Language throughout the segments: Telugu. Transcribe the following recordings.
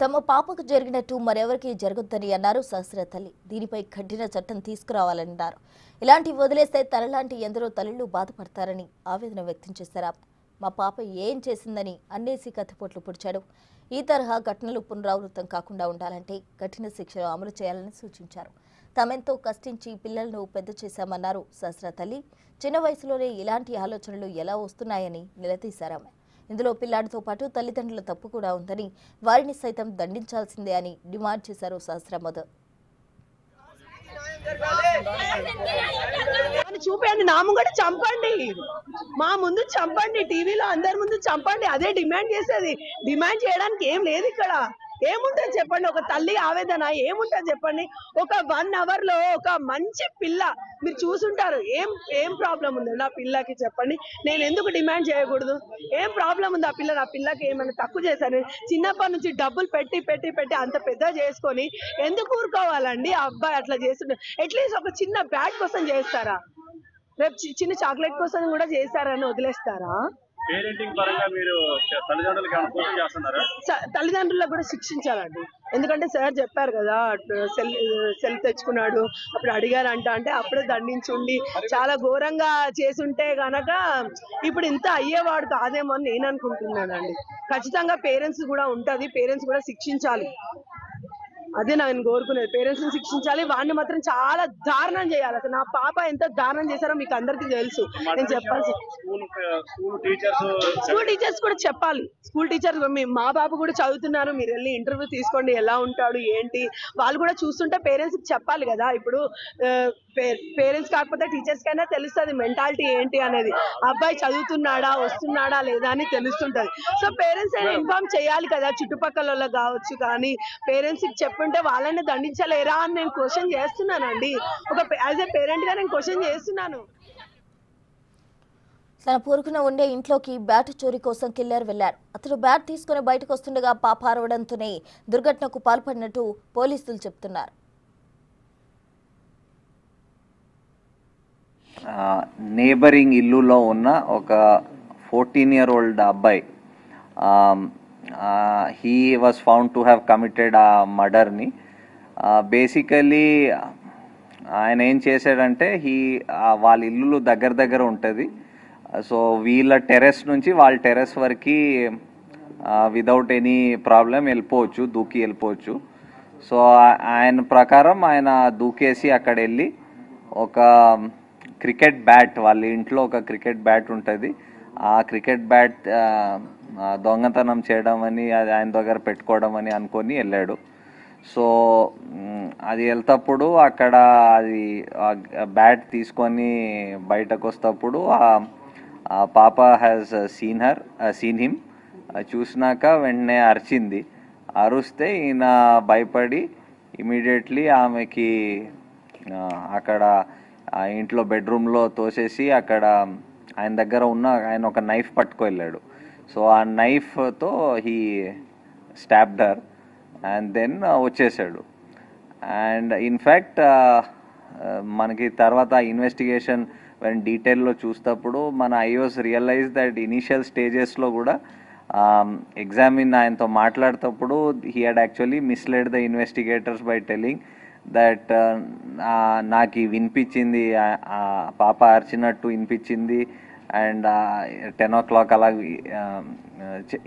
తమ పాపకు జరిగినట్టు మరెవరికి జరగొద్దని అన్నారు శాస్త్ర తల్లి. దీనిపై కఠిన చట్టం తీసుకురావాలన్నారు. ఇలాంటి వదిలేస్తే తనలాంటి ఎందరో తల్లులు బాధపడతారని ఆవేదన వ్యక్తం చేశారు. మా పాప ఏం చేసిందని అన్నేసి కత్తిపోట్లు పొడిచాడు. ఈ తరహా ఘటనలు పునరావృతం కాకుండా ఉండాలంటే కఠిన శిక్షలు అమలు చేయాలని సూచించారు. తామెంతో కష్టించి పిల్లలను పెద్ద చేశామన్నారు శాస్త్ర తల్లి. చిన్న వయసులోనే ఇలాంటి ఆలోచనలు ఎలా వస్తున్నాయని నిలదీశారు. ఇందులో పిల్లాడితో పాటు తల్లిదండ్రుల తప్పు కూడా ఉందని, వారిని సైతం దండించాల్సిందే అని డిమాండ్ చేశారు శాస్త్ర మదర్. చూపండి, నా ముంగట చంపండి, మా ముందు చంపండి, టీవీలో అందరి ముందు చంపండి. అదే డిమాండ్ చేసేది. డిమాండ్ చేయడానికి ఏం లేదు ఇక్కడ. ఏముంటుంది చెప్పండి, ఒక తల్లి ఆవేదన ఏముంటుంది చెప్పండి. ఒక 1 hour లో ఒక మంచి పిల్ల మీరు చూసుంటారు. ఏం ప్రాబ్లం ఉంది నా పిల్లకి చెప్పండి. నేను ఎందుకు డిమాండ్ చేయకూడదు? ఏం ప్రాబ్లం ఉంది ఆ పిల్ల? నా పిల్లకి ఏమైనా తక్కువ చేశాను? చిన్నప్పటి నుంచి డబ్బులు పెట్టి పెట్టి పెట్టి అంత పెద్ద చేసుకొని ఎందుకు ఊరుకోవాలండి? ఆ అబ్బాయి అట్లా చేస్తుంటే అట్లీస్ట్ ఒక చిన్న బ్యాట్ కోసం చేస్తారా? రేపు చిన్న చాక్లెట్ కోసం కూడా చేస్తారని వదిలేస్తారా? తల్లిదండ్రులకు కూడా శిక్షించాలండి. ఎందుకంటే సార్ చెప్పారు కదా, సెల్ తెచ్చుకున్నాడు అప్పుడు అడిగారంట, అంటే అప్పుడే దండించుండి చాలా ఘోరంగా చేసుంటే గనక ఇప్పుడు ఇంత అయ్యేవాడు కాదేమో అని నేను అనుకుంటున్నానండి. ఖచ్చితంగా పేరెంట్స్ కూడా ఉంటది, పేరెంట్స్ కూడా శిక్షించాలి. అదే నేను కోరుకునేది, పేరెంట్స్ ని శిక్షించాలి. వాడిని మాత్రం చాలా దారుణం చేయాలి. అసలు నా పాప ఎంత దారుణం చేశారో మీకు అందరికీ తెలుసు. నేను చెప్పాల్సి స్కూల్ టీచర్స్ కూడా చెప్పాలి. స్కూల్ టీచర్స్ మా బాబు కూడా చదువుతున్నారు, మీరు వెళ్ళి ఇంటర్వ్యూ తీసుకోండి, ఎలా ఉంటాడు ఏంటి వాళ్ళు కూడా చూస్తుంటే పేరెంట్స్ చెప్పాలి కదా. ఇప్పుడు పేరెంట్స్ కాకపోతే టీచర్స్ కైనా తెలుస్తుంది మెంటాలిటీ ఏంటి అనేది. అబ్బాయి చదువుతున్నాడా వస్తున్నాడా లేదా అని తెలుస్తుంటది. సో పేరెంట్స్ అయినా ఇన్ఫార్మ్ చేయాలి కదా, చుట్టుపక్కల కావచ్చు. కానీ పేరెంట్స్ చెప్పుంటే వాళ్ళని దండించలేరా అని నేను క్వశ్చన్ చేస్తున్నానండి. ఒక యాజ్ ఏ పేరెంట్ గా నేను క్వశ్చన్ చేస్తున్నాను. తన పొరుగున ఉండే ఇంట్లోకి బ్యాట్ చోరీ కోసం కిల్లర్ వెళ్లారు. అతడు బ్యాట్ తీసుకుని బయటకు వస్తుండగా పాప అరవడంతోనే దుర్ఘటనకు పాల్పడినట్టు పోలీసులు చెప్తున్నారు. నేబరింగ్ ఇల్లులో ఉన్న ఒక 14-year-old అబ్బాయి, he was found to have committed a murderని. బేసికలీ ఆయన ఏం చేశాడంటే, వాళ్ళ ఇల్లు దగ్గర ఉంటుంది. సో వీళ్ళ టెర్రస్ నుంచి వాళ్ళ టెర్రస్ వరకు విదౌట్ ఎనీ ప్రాబ్లం వెళ్ళిపోవచ్చు, దూకి వెళ్ళిపోవచ్చు. సో ఆయన ప్రకారం ఆయన దూకేసి అక్కడ వెళ్ళి ఒక క్రికెట్ బ్యాట్, వాళ్ళ ఇంట్లో ఒక క్రికెట్ బ్యాట్ ఉంటుంది, ఆ క్రికెట్ బ్యాట్ దొంగతనం చేయడం అని, అది ఆయన దగ్గర పెట్టుకోవడం అని అనుకొని వెళ్ళాడు. సో అది వెళ్తప్పుడు అక్కడ అది బ్యాట్ తీసుకొని బయటకు వస్తప్పుడు ఆ పాప హ్యాస్ సీన్ హిమ్. చూసినాక వెంటనే అరిచింది. అరుస్తే ఈయన భయపడి ఇమీడియట్లీ ఆమెకి అక్కడ ఆ ఇంట్లో బెడ్రూమ్లో తోసేసి అక్కడ ఆయన దగ్గర ఉన్న ఆయన ఒక నైఫ్ పట్టుకు వెళ్ళాడు. సో ఆ నైఫ్తో he stabbed her and then వచ్చేసాడు. అండ్ ఇన్ఫ్యాక్ట్ మనకి తర్వాత ఇన్వెస్టిగేషన్ డీటెయిల్లో చూసినప్పుడు మన ఐఓస్ రియలైజ్ దట్ ఇనీషియల్ స్టేజెస్లో కూడా ఎగ్జామిన్ ఆయనతో మాట్లాడేటప్పుడు he had actually misled the investigators by telling that నాకు వినిపించింది, పాప అరిచినట్టు వినిపించింది. అండ్ 10 o'clock అలా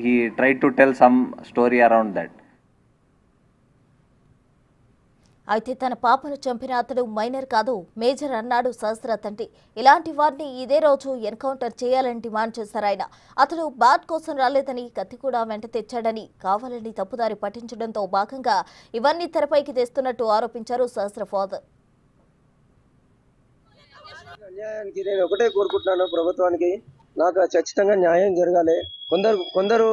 he try to tell some story around that. అయితే తన పాపను చంపిన అతడు మైనర్ కాదు, మేజర్ అన్నాడు శాస్త్ర తండ్రి. ఇలాంటి వారిని ఇదే రోజు ఎన్కౌంటర్ చేయాలని డిమాండ్ చేశారు ఆయన. అతడు బ్యాట్ కోసం రాలేదని, కత్తి కూడా వెంట తెచ్చాడని, కావాలని తప్పుదారి పట్టించడంతో భాగంగా ఇవన్నీ తెరపైకి తెస్తున్నట్టు ఆరోపించారు శాస్త్ర ఫాదర్. అన్యాయానికి నేను ఒకటే కోరుకుంటున్నాను, ప్రభుత్వానికి నాకు ఖచ్చితంగా న్యాయం జరగాలి. కొందరు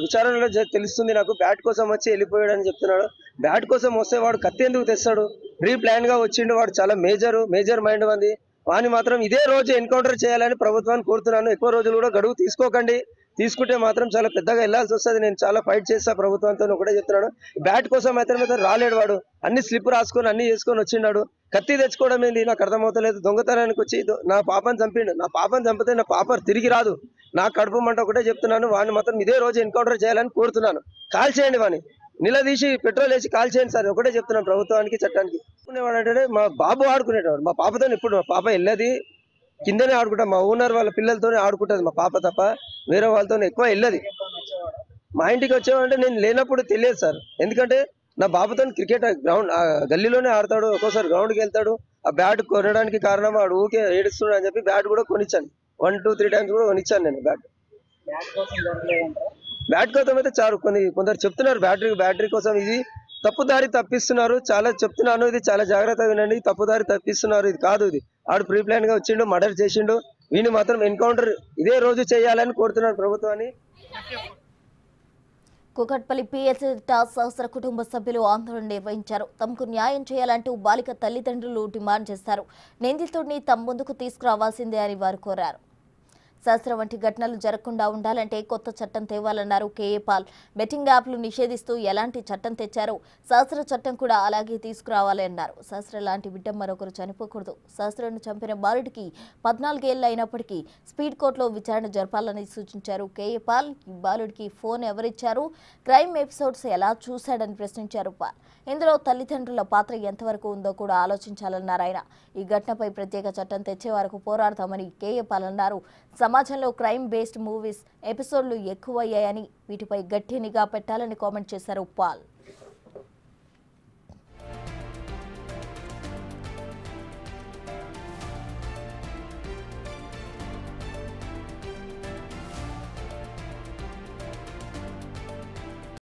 విచారణలో తెలుస్తుంది నాకు బ్యాట్ కోసం వచ్చి వెళ్ళిపోయాడు అని చెప్తున్నాడు. బ్యాట్ కోసం వస్తే వాడు కత్తి ఎందుకు తెస్తాడు? ప్రీ ప్లాన్ గా వచ్చిండు, వాడు చాలా మేజర్ మైండ్ ఉంది. వాని మాత్రం ఇదే రోజు ఎన్కౌంటర్ చేయాలని ప్రభుత్వాన్ని కోరుతున్నాను. ఎక్కువ రోజులు కూడా గడువు తీసుకోకండి, తీసుకుంటే మాత్రం చాలా పెద్దగా వెళ్లాల్సి వస్తుంది. నేను చాలా ఫైట్ చేస్తా ప్రభుత్వంతో ఒకటే చెప్తున్నాను. బ్యాట్ కోసం అయితే రాలేడు వాడు, అన్ని స్లిప్ రాసుకొని అన్ని చేసుకొని వచ్చిండాడు. కత్తి తెచ్చుకోవడం ఏంది నాకు అర్థమవుతలేదు. దొంగతనానికి వచ్చి నా పాపను చంపిండు. నా పాపను చంపితే నా పాప తిరిగి రాదు. నా కడుపు మంట ఒకటే చెప్తున్నాను, వాడిని మాత్రం ఇదే రోజు ఎన్కౌంటర్ చేయాలని కోరుతున్నాను. కాల్ చేయండి వాని, నిలదీసి పెట్రోల్ వేసి కాల్ చేయండి సార్, ఒకటే చెప్తున్నాను ప్రభుత్వానికి చట్టానికి. అంటే మా బాబు ఆడుకునేటవాడు, మా పాపతో ఇప్పుడు మా పాప వెళ్ళది కిందనే ఆడుకుంటా, మా ఓనర్ వాళ్ళ పిల్లలతోనే ఆడుకుంటది మా పాప తప్ప వేరే వాళ్ళతో ఎక్కువ వెళ్ళది. మా ఇంటికి వచ్చేవాడంటే నేను లేనప్పుడు తెలియదు సార్, ఎందుకంటే నా బాబుతో క్రికెట్ గ్రౌండ్ గల్లీలోనే ఆడతాడు, ఒక్కోసారి గ్రౌండ్కి వెళ్తాడు. ఆ బ్యాట్ కొనడానికి కారణం వాడు ఊకే ఏడుస్తున్నాడు అని చెప్పి బ్యాట్ కూడా కొనిచ్చాను, 1-2-3 టైమ్స్ కూడా కొనిచ్చాను నేను బ్యాట్. బ్యాట్ కోసం అయితే చాలు కొందరు చెప్తున్నారు బ్యాటరీ కోసం ఇది తప్పుదారి తప్పిస్తున్నారు. చాలా చెప్తున్నాను, ఇది చాలా జాగ్రత్తగా వినండి, తప్పుదారి తప్పిస్తున్నారు, ఇది కాదు. ఇది ఆడు ప్రీ ప్లాన్ గా వచ్చిండు, మర్డర్ చేసిండు, వీని మాత్రం ఎన్కౌంటర్ ఇదే రోజు చేయాలని కోరుతున్నాను ప్రభుత్వాన్ని. కూకట్పల్లి పిఎస్సి సహస్ర కుటుంబ సభ్యులు ఆందోళన నిర్వహించారు. తమకు న్యాయం చేయాలంటూ బాలిక తల్లిదండ్రులు డిమాండ్ చేశారు. నిందితుడిని తమ ముందుకు తీసుకురావాల్సిందే అని వారు కోరారు. సహస్ర వంటి ఘటనలు జరగకుండా ఉండాలంటే కొత్త చట్టం తేవాలన్నారు కేఏ పాల్. బెట్టింగ్ యాప్లు నిషేధిస్తూ ఎలాంటి చట్టం తెచ్చారో సహస్ర చట్టం కూడా అలాగే తీసుకురావాలి అన్నారు. సహస్ర లాంటి బిడ్డ మరొకరు చనిపోకూడదు. సహస్రను చంపిన బాలుడికి 14 ఏళ్లు అయినప్పటికీ స్పీడ్ కోర్టులో విచారణ జరపాలని సూచించారు కేఏ పాల్. ఈ బాలుడికి ఫోన్ ఎవరిచ్చారు, క్రైమ్ ఎపిసోడ్స్ ఎలా చూశాడని ప్రశ్నించారు పాల్. ఇందులో తల్లిదండ్రుల పాత్ర ఎంతవరకు ఉందో కూడా ఆలోచించాలన్నారు ఆయన. ఈ ఘటనపై ప్రత్యేక చట్టం తెచ్చే వరకు పోరాడతామని కేఏ పాల్ అన్నారు. సమాజంలో క్రైమ్ బేస్డ్ మూవీస్ ఎపిసోడ్లు ఎక్కువయ్యాయని, వీటిపై గట్టి నిఘా పెట్టాలని కామెంట్ చేశారు పాల్.